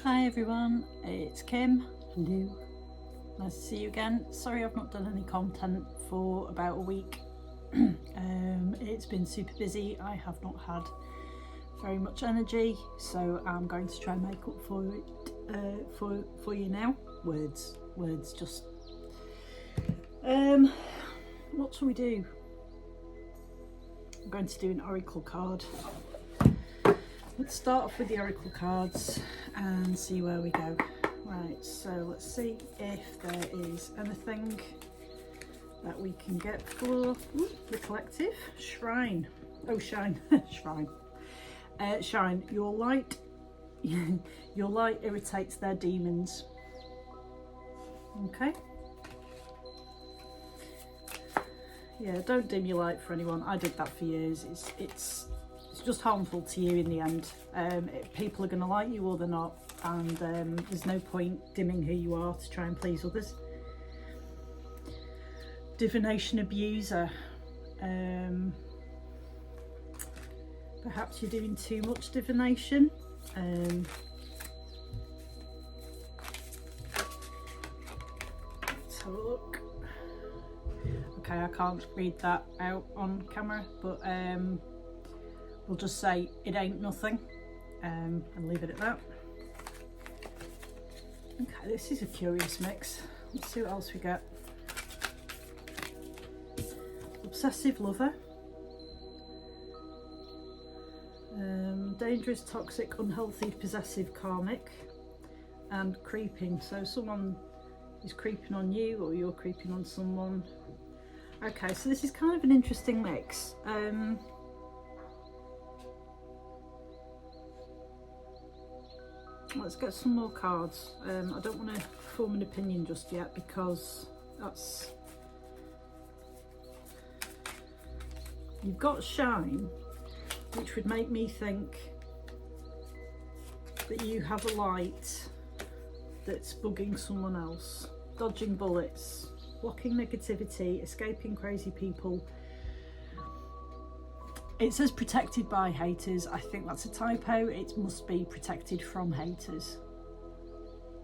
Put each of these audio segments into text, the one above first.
Hi everyone, it's Kim. Hello. Nice to see you again. Sorry I've not done any content for about a week. It's been super busy. I have not had very much energy, so I'm going to try and make up for it for you now. Words just what shall we do? I'm going to do an oracle card. Let's start off with the oracle cards and see where we go. Right, so let's see if there is anything that we can get for the collective. Shrine. Oh, shine. Shrine. Shine. Your light irritates their demons. Okay. Yeah, don't dim your light for anyone. I did that for years. It's just harmful to you in the end. People are going to like you or they're not, and there's no point dimming who you are to try and please others. Divination abuser. Perhaps you're doing too much divination. Let's have a look. Okay, I can't read that out on camera, but we'll just say it ain't nothing, and leave it at that. Okay, this is a curious mix. Let's see what else we get. Obsessive lover. Dangerous, toxic, unhealthy, possessive, karmic, and creeping. So someone is creeping on you or you're creeping on someone. Okay, so this is kind of an interesting mix. Let's get some more cards. I don't want to form an opinion just yet because that's... You've got shine, which would make me think that you have a light that's bugging someone else. Dodging bullets, blocking negativity, escaping crazy people. It says protected by haters. I think that's a typo. It must be protected from haters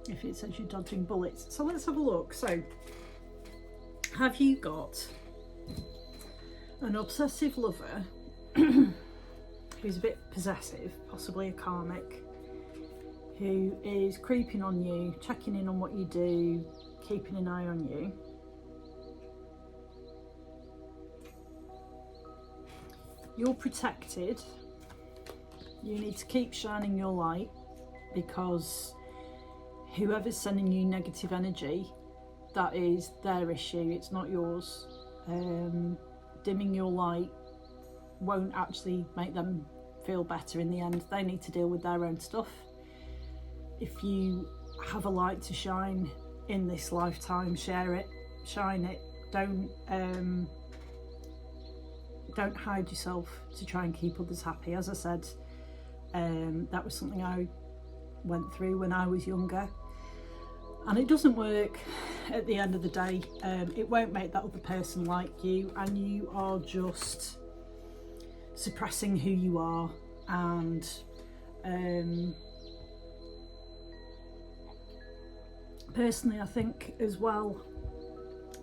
if it says you're dodging bullets. So let's have a look. So have you got an obsessive lover who's a bit possessive, possibly a karmic, who is creeping on you, checking in on what you do, keeping an eye on you? You're protected. You need to keep shining your light because whoever's sending you negative energy, that is their issue, it's not yours. Dimming your light won't actually make them feel better in the end. They need to deal with their own stuff. If you have a light to shine in this lifetime, share it, shine it. Don't hide yourself to try and keep others happy. As I said, that was something I went through when I was younger, and it doesn't work at the end of the day. It won't make that other person like you, and you are just suppressing who you are. And personally, I think as well,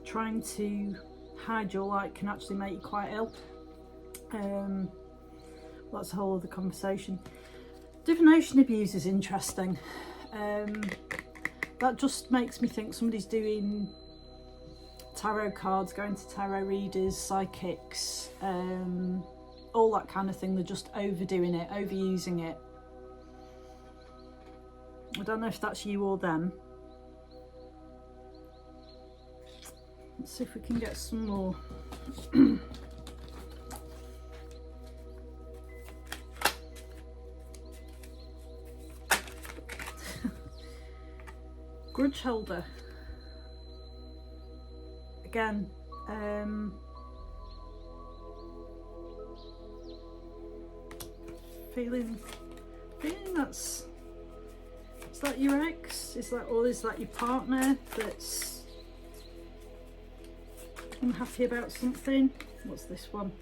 trying to hide your light can actually make you quite ill. That's a whole other conversation. Divination abuse is interesting. That just makes me think somebody's doing tarot cards, going to tarot readers, psychics, all that kind of thing. They're just overdoing it, overusing it. I don't know if that's you or them. Let's see if we can get some more. Grudge holder. Again, feeling that's... Is that your ex? Is that your partner that's unhappy about something? What's this one?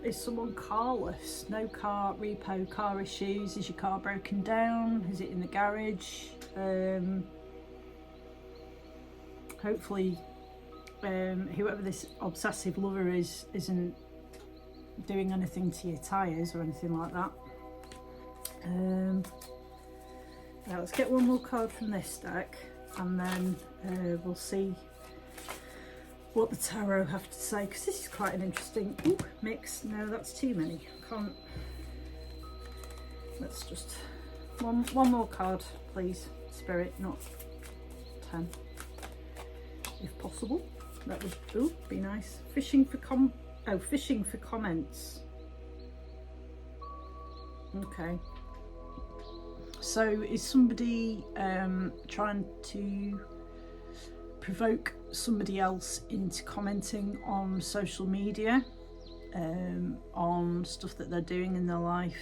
is someone carless? No car, repo, car issues. Is your car broken down? Is it in the garage? Hopefully whoever this obsessive lover is isn't doing anything to your tyres or anything like that. Now let's get one more card from this deck, and then we'll see what the tarot have to say, because this is quite an interesting mix. No, that's too many. Can't. Let's just one more card, please, Spirit. Not 10, if possible. That would be nice. Fishing for comments. Okay. So is somebody trying to provoke somebody else into commenting on social media on stuff that they're doing in their life?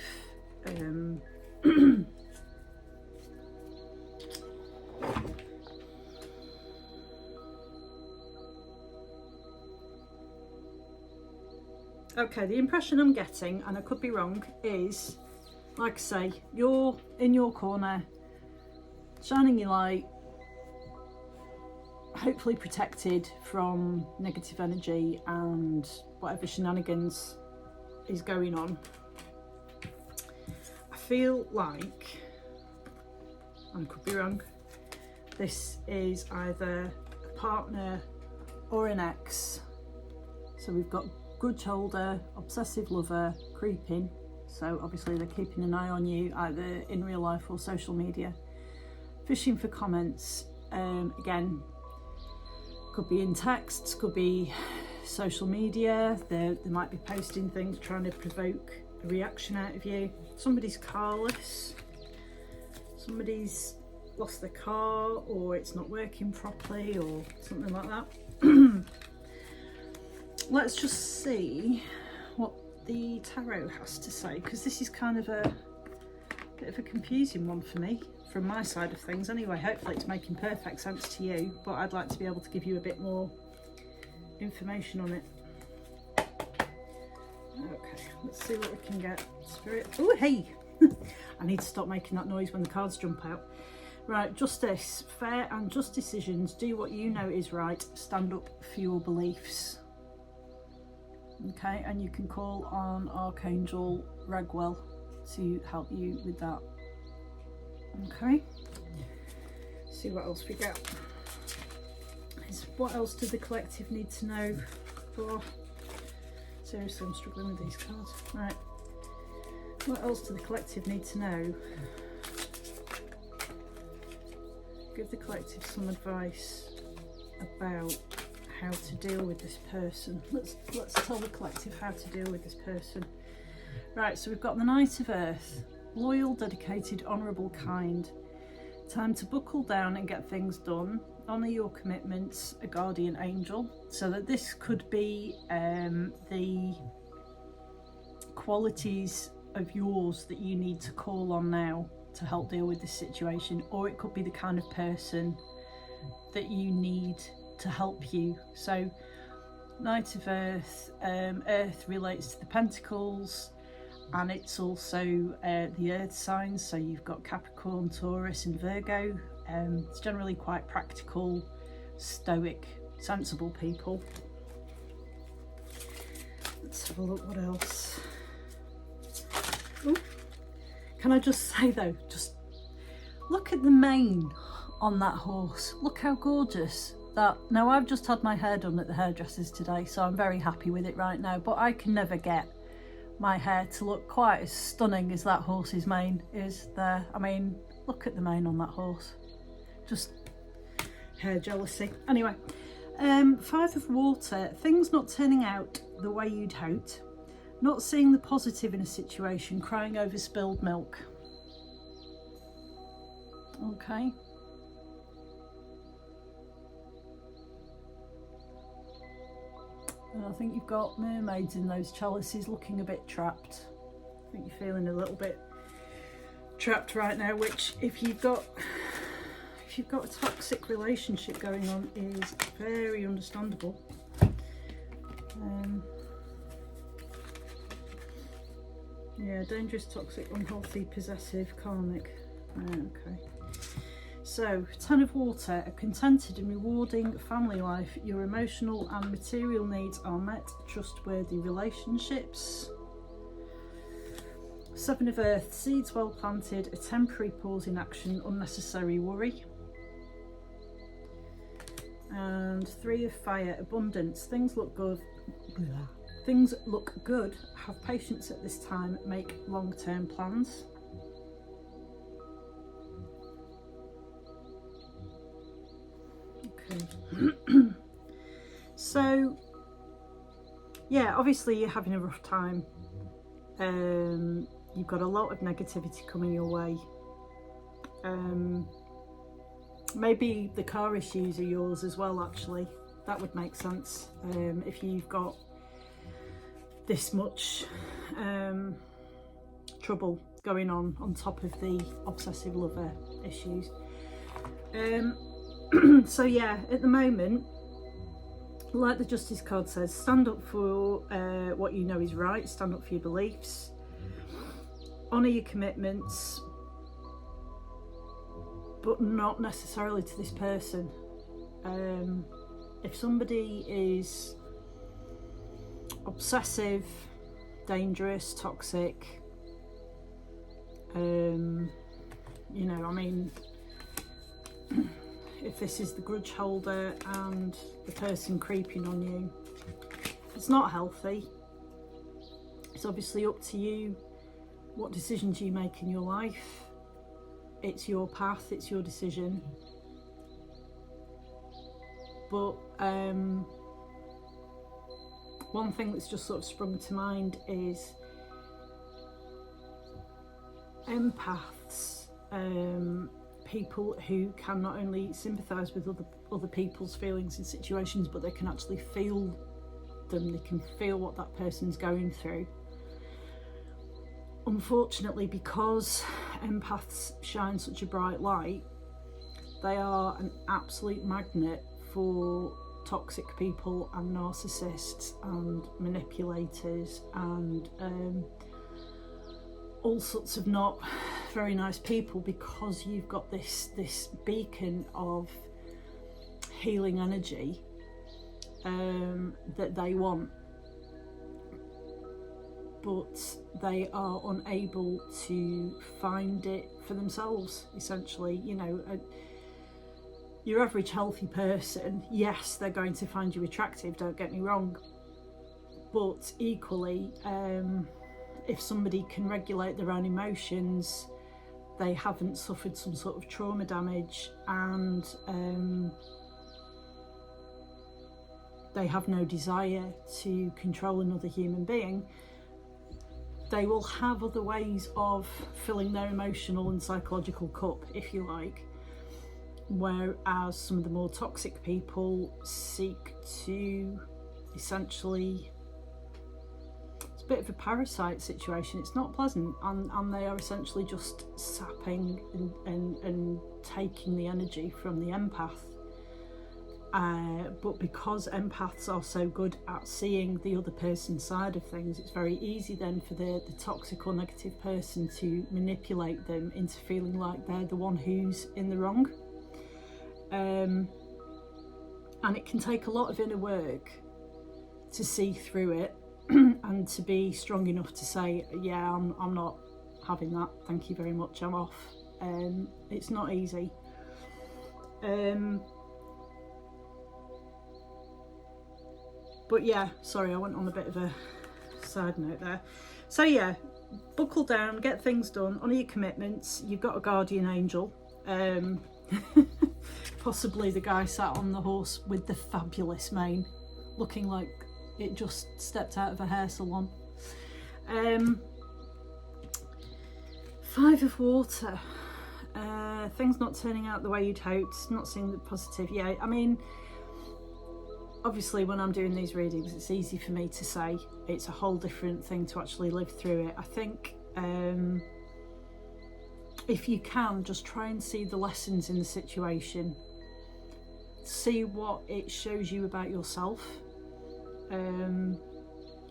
Okay, the impression I'm getting, and I could be wrong, is, like I say, you're in your corner, shining your light, hopefully protected from negative energy and whatever shenanigans is going on. I feel like, and I could be wrong, this is either a partner or an ex. So we've got grudge holder, obsessive lover, creeping. So obviously they're keeping an eye on you either in real life or social media. Fishing for comments, again, could be in texts, could be social media. They might be posting things trying to provoke a reaction out of you. Somebody's carless, somebody's lost their car, or it's not working properly, or something like that. Let's just see what the tarot has to say, because this is kind of a bit of a confusing one for me, from my side of things anyway. Hopefully it's making perfect sense to you, but I'd like to be able to give you a bit more information on it. Okay, let's see what we can get. Spirit. Oh, hey! I need to stop making that noise when the cards jump out. Right, justice. Fair and just decisions. Do what you know is right. Stand up for your beliefs. Okay, and you can call on Archangel Raguel to help you with that. Okay, see what else we get. What else does the collective need to know? Oh, seriously, I'm struggling with these cards. Right, what else do the collective need to know? Give the collective some advice about how to deal with this person. Let's tell the collective how to deal with this person. Right, so we've got the Knight of Earth. Loyal, dedicated, honourable, kind. Time to buckle down and get things done. Honour your commitments, a guardian angel. So that this could be the qualities of yours that you need to call on now to help deal with this situation, or it could be the kind of person that you need to help you. So Knight of Earth, Earth relates to the Pentacles, and it's also the earth signs, so you've got Capricorn, Taurus and Virgo. It's generally quite practical, stoic, sensible people. Let's have a look what else. Ooh. Can I just say though, just look at the mane on that horse. Look how gorgeous that. Now I've just had my hair done at the hairdresser's today, so I'm very happy with it right now, but I can never get my hair to look quite as stunning as that horse's mane is there. I mean, look at the mane on that horse. Just hair jealousy. Anyway, 5 of Water. Things not turning out the way you'd hoped. Not seeing the positive in a situation. Crying over spilled milk. Okay. And I think you've got mermaids in those chalices, looking a bit trapped. I think you're feeling a little bit trapped right now, which if you've got a toxic relationship going on is very understandable. Yeah, dangerous, toxic, unhealthy, possessive, karmic. Okay. So, Ten of Water, a contented and rewarding family life. Your emotional and material needs are met. Trustworthy relationships. Seven of Earth, seeds well planted. A temporary pause in action. Unnecessary worry. And Three of Fire, abundance. Things look good. Things look good. Have patience at this time. Make long-term plans. Okay. So, yeah, obviously you're having a rough time. You've got a lot of negativity coming your way. Maybe the car issues are yours as well, actually. That would make sense. If you've got this much trouble going on top of the obsessive lover issues. So yeah, at the moment, like the Justice card says, stand up for what you know is right, stand up for your beliefs, honour your commitments, but not necessarily to this person. If somebody is obsessive, dangerous, toxic, you know, I mean, if this is the grudge holder and the person creeping on you, it's not healthy. It's obviously up to you what decisions you make in your life. It's your path, it's your decision. But one thing that's just sort of sprung to mind is empaths, people who can not only sympathise with other people's feelings and situations, but they can actually feel them, they can feel what that person's going through. Unfortunately, because empaths shine such a bright light, they are an absolute magnet for toxic people and narcissists and manipulators and all sorts of not very nice people, because you've got this beacon of healing energy that they want, but they are unable to find it for themselves, essentially. You know, your average healthy person, yes, they're going to find you attractive, don't get me wrong, but equally, if somebody can regulate their own emotions, they haven't suffered some sort of trauma damage, and they have no desire to control another human being, they will have other ways of filling their emotional and psychological cup, if you like. Whereas some of the more toxic people seek to essentially, it's a bit of a parasite situation, it's not pleasant, and they are essentially just sapping and taking the energy from the empath. But because empaths are so good at seeing the other person's side of things, it's very easy then for the toxic or negative person to manipulate them into feeling like they're the one who's in the wrong. And it can take a lot of inner work to see through it and to be strong enough to say, yeah, I'm not having that, thank you very much, I'm off. It's not easy. But yeah, sorry, I went on a bit of a side note there. So yeah, buckle down, get things done, honour your commitments. You've got a guardian angel. Possibly the guy sat on the horse with the fabulous mane, looking like it just stepped out of a hair salon. Five of Water. Things not turning out the way you'd hoped, not seeing the positive. Yeah, I mean, obviously when I'm doing these readings, it's easy for me to say. It's a whole different thing to actually live through it. I think if you can, just try and see the lessons in the situation. See what it shows you about yourself.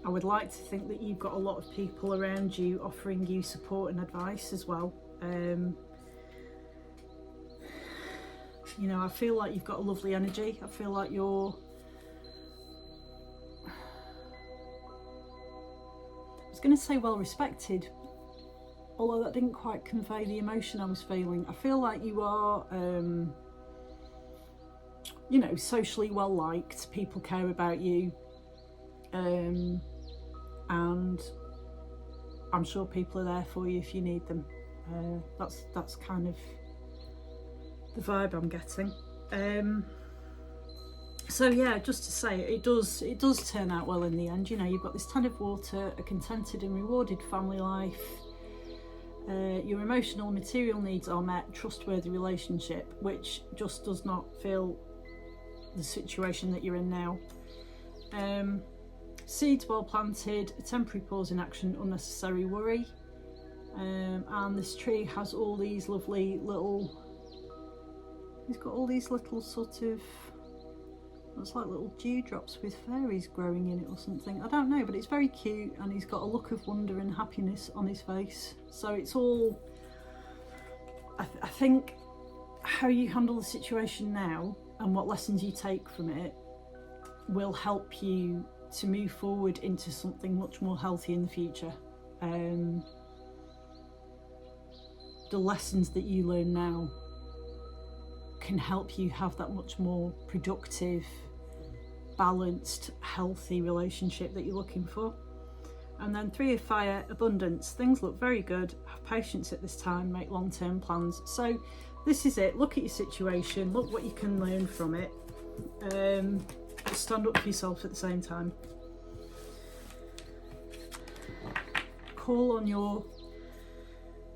I would like to think that you've got a lot of people around you offering you support and advice as well. You know, I feel like you've got a lovely energy. I feel like you're, I was going to say well respected, although that didn't quite convey the emotion I was feeling. I feel like you are, you know, socially well liked. People care about you, and I'm sure people are there for you if you need them. That's kind of the vibe I'm getting. So yeah, just to say, it does turn out well in the end. You know, you've got this Ten of Water, a contented and rewarded family life. Your emotional and material needs are met, trustworthy relationship, which just does not feel the situation that you're in now. Seeds well planted, a temporary pause in action, unnecessary worry. And this tree has all these lovely little, he's got all these little sort of, looks like little dewdrops with fairies growing in it or something. I don't know, but it's very cute, and he's got a look of wonder and happiness on his face. So it's all, I think how you handle the situation now and what lessons you take from it will help you to move forward into something much more healthy in the future. The lessons that you learn now can help you have that much more productive, balanced, healthy relationship that you're looking for. And then Three of Fire, abundance. Things look very good. Have patience at this time, make long-term plans. So this is it. Look at your situation, look what you can learn from it. Stand up for yourself at the same time. Call on your,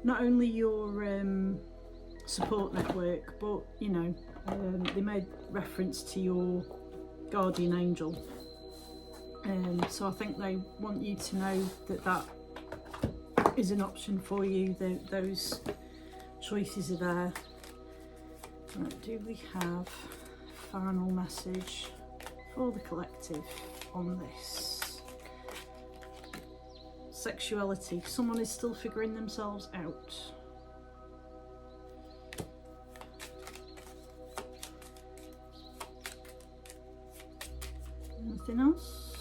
not only your support network, but you know, they made reference to your guardian angel, so I think they want you to know that that is an option for you. Those choices are there. Right, do we have a final message for the collective on this? Sexuality. Someone is still figuring themselves out. Anything else?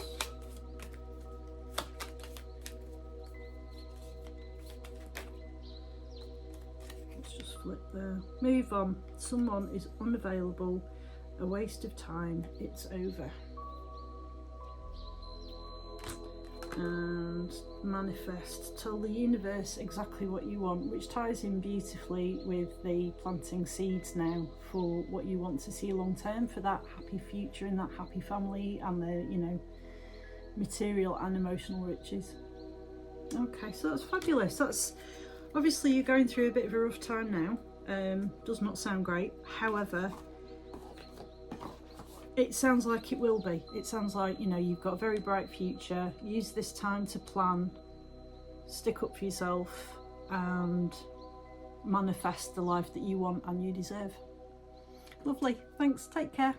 Let's just flip there. Move on. Someone is unavailable. A waste of time. It's over. And manifest. Tell the universe exactly what you want, which ties in beautifully with the planting seeds now for what you want to see long term, for that happy future and that happy family and the, you know, material and emotional riches. Okay, so that's fabulous. That's obviously, you're going through a bit of a rough time now. Does not sound great. However, it sounds like it will be. It sounds like, you know, you've got a very bright future. Use this time to plan, stick up for yourself, and manifest the life that you want and you deserve. Lovely. Thanks. Take care.